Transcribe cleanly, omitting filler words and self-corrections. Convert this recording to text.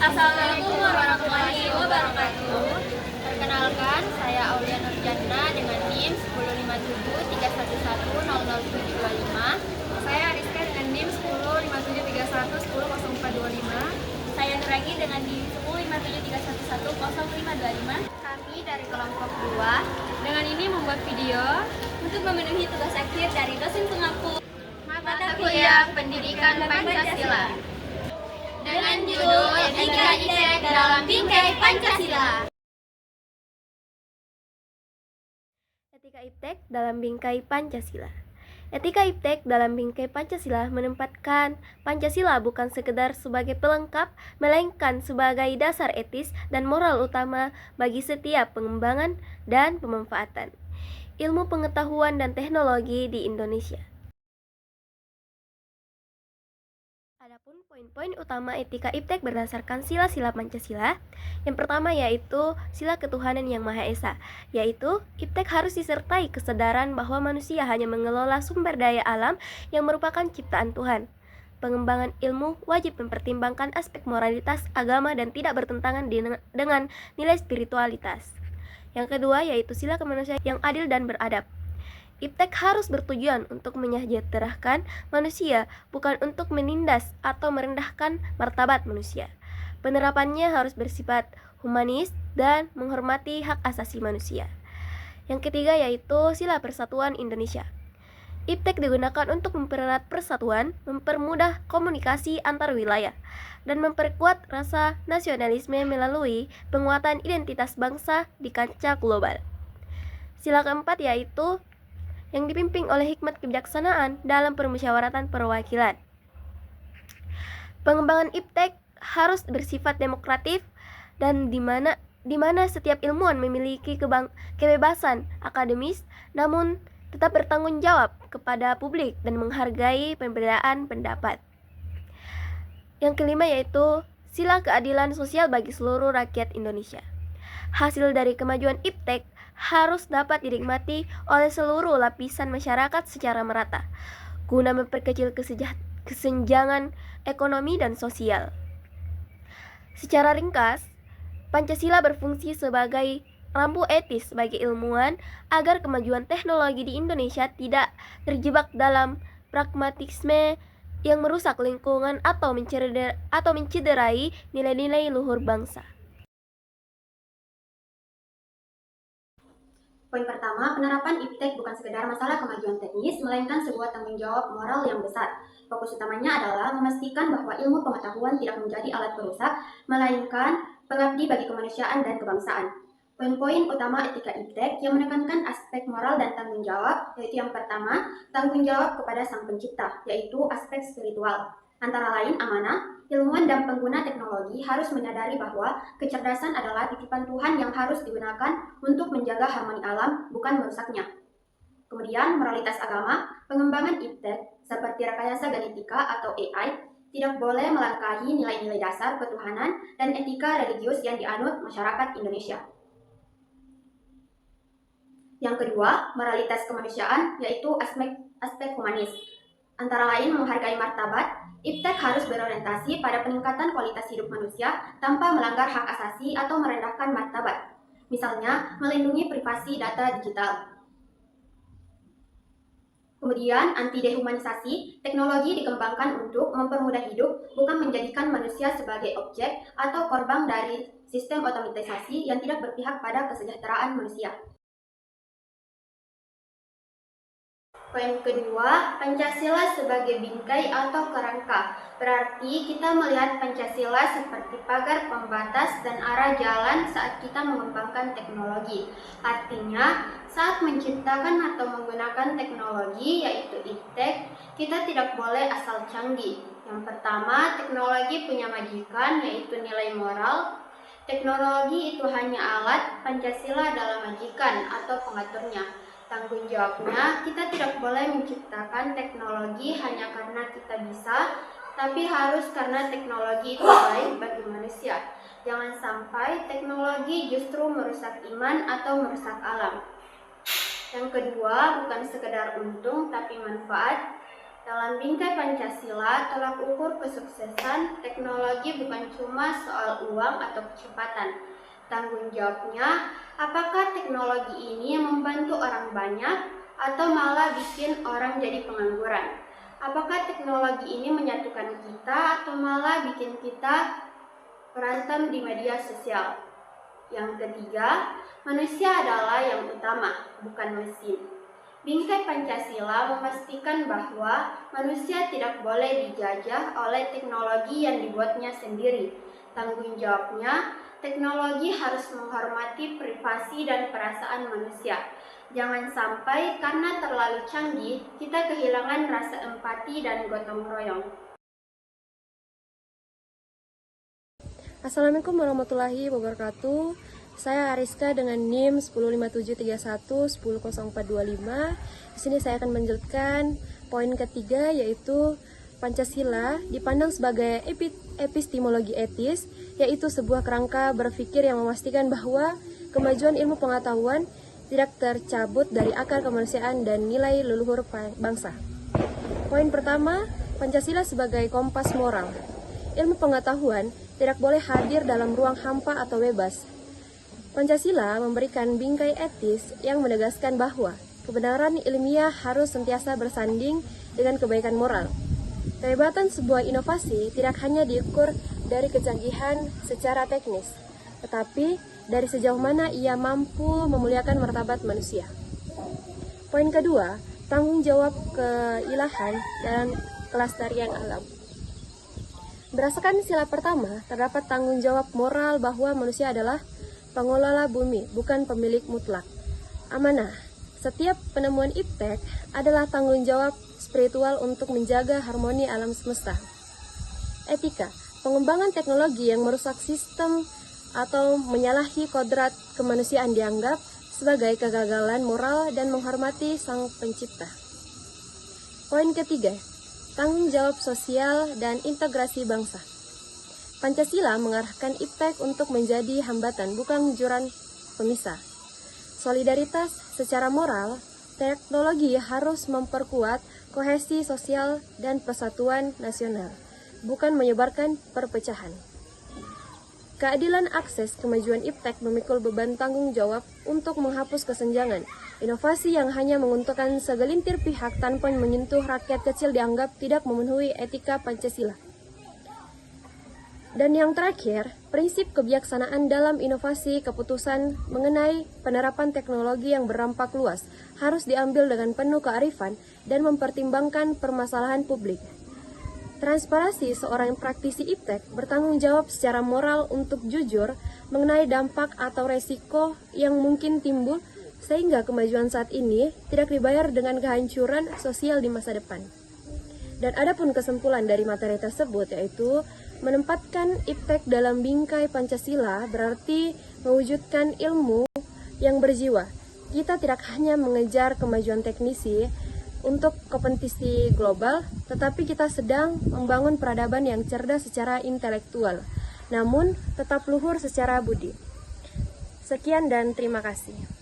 Assalamualaikum warahmatullahi wabarakatuh. Perkenalkan, saya Aulia Nurjana dengan NIM 105731100725. Saya Ariska dengan NIM 105731100425. Saya Nuragi dengan NIM 105731100525. Kami dari kelompok 2 dengan ini membuat video Untuk memenuhi tugas akhir dari dosen pengampu mata kuliah Pendidikan Pancasila dengan judul Etika IPTEK dalam Bingkai Pancasila. Etika IPTEK dalam Bingkai Pancasila. Etika IPTEK dalam Bingkai Pancasila menempatkan Pancasila bukan sekedar sebagai pelengkap, melainkan sebagai dasar etis dan moral utama bagi setiap pengembangan dan pemanfaatan ilmu pengetahuan dan teknologi di Indonesia. Adapun poin-poin utama etika IPTEK berdasarkan sila-sila Pancasila. Yang pertama yaitu sila ketuhanan yang Maha Esa, yaitu IPTEK harus disertai kesadaran bahwa manusia hanya mengelola sumber daya alam yang merupakan ciptaan Tuhan. Pengembangan ilmu wajib mempertimbangkan aspek moralitas agama dan tidak bertentangan dengan nilai spiritualitas. Yang kedua yaitu sila kemanusiaan yang adil dan beradab. IPTEK harus bertujuan untuk menyejahterakan manusia, bukan untuk menindas atau merendahkan martabat manusia. Penerapannya harus bersifat humanis dan menghormati hak asasi manusia. Yang ketiga yaitu sila persatuan Indonesia. IPTEK digunakan untuk mempererat persatuan, mempermudah komunikasi antar wilayah, dan memperkuat rasa nasionalisme melalui penguatan identitas bangsa di kancah global. Sila keempat yaitu yang dipimpin oleh hikmat kebijaksanaan dalam permusyawaratan perwakilan. Pengembangan IPTEK harus bersifat demokratif dan di mana setiap ilmuwan memiliki kebebasan akademis namun tetap bertanggung jawab kepada publik dan menghargai perbedaan pendapat. Yang kelima yaitu sila keadilan sosial bagi seluruh rakyat Indonesia. Hasil dari kemajuan IPTEK harus dapat dinikmati oleh seluruh lapisan masyarakat secara merata, guna memperkecil kesenjangan ekonomi dan sosial. Secara ringkas, Pancasila berfungsi sebagai rambu etis bagi ilmuwan agar kemajuan teknologi di Indonesia tidak terjebak dalam pragmatisme yang merusak lingkungan atau mencederai nilai-nilai luhur bangsa. Poin pertama, penerapan IPTEK bukan sekedar masalah kemajuan teknis, melainkan sebuah tanggung jawab moral yang besar. Fokus utamanya adalah memastikan bahwa ilmu pengetahuan tidak menjadi alat perusak, melainkan pengabdi bagi kemanusiaan dan kebangsaan. Poin-poin utama etika IPTEK yang menekankan aspek moral dan tanggung jawab, yaitu yang pertama, tanggung jawab kepada Sang Pencipta, yaitu aspek spiritual. Antara lain amanah, ilmuwan dan pengguna teknologi harus menyadari bahwa kecerdasan adalah titipan Tuhan yang harus digunakan untuk menjaga harmoni alam, bukan merusaknya. Kemudian, moralitas agama, pengembangan IPTEK seperti rekayasa genetika atau AI tidak boleh melangkahi nilai-nilai dasar ketuhanan dan etika religius yang dianut masyarakat Indonesia. Yang kedua, moralitas kemanusiaan, yaitu aspek humanis. Antara lain menghargai martabat, IPTEK harus berorientasi pada peningkatan kualitas hidup manusia tanpa melanggar hak asasi atau merendahkan martabat. Misalnya, melindungi privasi data digital. Kemudian, anti-dehumanisasi, teknologi dikembangkan untuk mempermudah hidup, bukan menjadikan manusia sebagai objek atau korban dari sistem otomatisasi yang tidak berpihak pada kesejahteraan manusia. Poin kedua, Pancasila sebagai bingkai atau kerangka. Berarti kita melihat Pancasila seperti pagar pembatas dan arah jalan saat kita mengembangkan teknologi. Artinya, saat menciptakan atau menggunakan teknologi yaitu IPTEK, kita tidak boleh asal canggih. Yang pertama, teknologi punya majikan yaitu nilai moral. Teknologi itu hanya alat, Pancasila adalah majikan atau pengaturnya. Tanggung jawabnya, kita tidak boleh menciptakan teknologi hanya karena kita bisa, tapi harus karena teknologi itu baik bagi manusia. Jangan sampai teknologi justru merusak iman atau merusak alam. Yang kedua, bukan sekedar untung tapi manfaat. Dalam bingkai Pancasila, tolak ukur kesuksesan teknologi bukan cuma soal uang atau kecepatan. Tanggung jawabnya, apakah teknologi ini membantu orang banyak atau malah bikin orang jadi pengangguran? Apakah teknologi ini menyatukan kita atau malah bikin kita berantem di media sosial? Yang ketiga, manusia adalah yang utama, bukan mesin. Bingkai Pancasila memastikan bahwa manusia tidak boleh dijajah oleh teknologi yang dibuatnya sendiri. Tanggung jawabnya, teknologi harus menghormati privasi dan perasaan manusia. Jangan sampai karena terlalu canggih, kita kehilangan rasa empati dan gotong royong. Assalamualaikum warahmatullahi wabarakatuh. Saya Ariska dengan NIM 105731 100425. Di sini saya akan menjelaskan poin ketiga, yaitu Pancasila dipandang sebagai epistemologi etis, yaitu sebuah kerangka berpikir yang memastikan bahwa kemajuan ilmu pengetahuan tidak tercabut dari akar kemanusiaan dan nilai leluhur bangsa. Poin pertama, Pancasila sebagai kompas moral. Ilmu pengetahuan tidak boleh hadir dalam ruang hampa atau bebas. Pancasila memberikan bingkai etis yang menegaskan bahwa kebenaran ilmiah harus sentiasa bersanding dengan kebaikan moral. Kehebatan sebuah inovasi tidak hanya diukur dari kecanggihan secara teknis, tetapi dari sejauh mana ia mampu memuliakan martabat manusia. Poin kedua, tanggung jawab keilahan dan kelestarian alam. Berdasarkan sila pertama, terdapat tanggung jawab moral bahwa manusia adalah pengelola bumi, bukan pemilik mutlak. Amanah, setiap penemuan iptek adalah tanggung jawab spiritual untuk menjaga harmoni alam semesta. Etika, pengembangan teknologi yang merusak sistem atau menyalahi kodrat kemanusiaan dianggap sebagai kegagalan moral dan menghormati sang pencipta. Poin ketiga, tanggung jawab sosial dan integrasi bangsa. Pancasila mengarahkan iptek untuk menjadi hambatan, bukan jurang pemisah. Solidaritas secara moral, teknologi harus memperkuat kohesi sosial dan persatuan nasional, bukan menyebarkan perpecahan. Keadilan akses kemajuan iptek memikul beban tanggung jawab untuk menghapus kesenjangan. Inovasi yang hanya menguntungkan segelintir pihak tanpa menyentuh rakyat kecil dianggap tidak memenuhi etika Pancasila. Dan yang terakhir, prinsip kebijaksanaan dalam inovasi keputusan mengenai penerapan teknologi yang berdampak luas harus diambil dengan penuh kearifan dan mempertimbangkan permasalahan publik. Transparansi seorang praktisi iptek bertanggung jawab secara moral untuk jujur mengenai dampak atau resiko yang mungkin timbul sehingga kemajuan saat ini tidak dibayar dengan kehancuran sosial di masa depan. Dan adapun kesimpulan dari materi tersebut yaitu menempatkan iptek dalam bingkai Pancasila berarti mewujudkan ilmu yang berjiwa. Kita tidak hanya mengejar kemajuan teknisi untuk kompetisi global, tetapi kita sedang membangun peradaban yang cerdas secara intelektual, namun tetap luhur secara budi. Sekian dan terima kasih.